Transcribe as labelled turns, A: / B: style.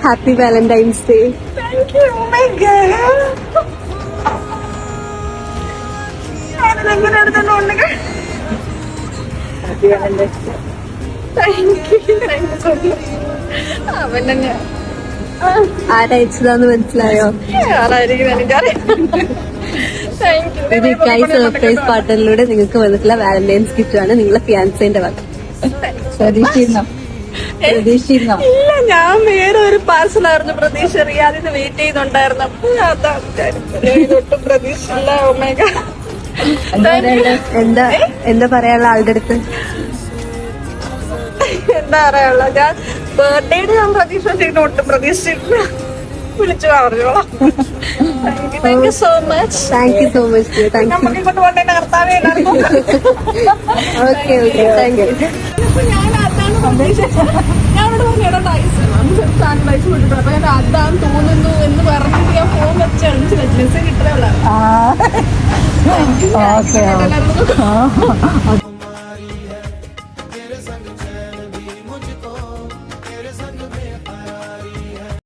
A: Happy valentine's day.
B: Thank you. Oh my god. എങ്ങനെ എടുത്തോണ്ട് ഉണ്ടെങ്കിൽ അവൻ തന്നെ
A: ആരയച്ചതാന്ന് മനസ്സിലായോ?
B: ആരായിരിക്കും എനിക്കറിയാം.
A: ഇത് ഇക്കായി സർപ്രൈസ് പാർട്ടറിലൂടെ നിങ്ങൾക്ക് വന്നിട്ടുള്ള വാലന്റൈൻസ് ഗിഫ്റ്റ് ആണ് നിങ്ങളെ ഫിയാൻസേന്റെ വക. പ്രതീക്ഷിച്ചിരുന്നോ?
B: ഇല്ല, ഞാൻ വേറെ ഒരു പാർസലായിരുന്നു പ്രതീക്ഷ. റിയാദിന് വെയിറ്റ് ചെയ്യുന്നുണ്ടായിരുന്നു. ഒട്ടും പ്രതീക്ഷയില്ല. ഓമേഗ
A: എന്താ പറയാനുള്ള ആളുടെ അടുത്ത്?
B: എന്താ പറയാനുള്ള, ഞാൻ ബർത്ത്ഡേയുടെ ഞാൻ പ്രതീക്ഷ ചെയ്യുന്ന ഒട്ടും പ്രതീക്ഷിച്ചില്ല. വിളിച്ചു പറഞ്ഞോളാം. Thank you so much.
A: Thank you so much.
B: നമുക്ക് ഇങ്ങോട്ട് പോകേണ്ട കർത്താവേ.
A: Okay okay, thank you.
B: ഞാൻ അതാണ് പ്രതീക്ഷിച്ചത്. ഞാനോട് പറഞ്ഞു സാധനം പൈസ കൊടുത്തു. അപ്പൊ ഞാൻ അതാണ് തോന്നുന്നു എന്ന് പറഞ്ഞിട്ട് ഞാൻ ഫോൺ വെച്ച് അടിച്ച് മെസ്സേജ് കിട്ടുകയുള്ളൂ.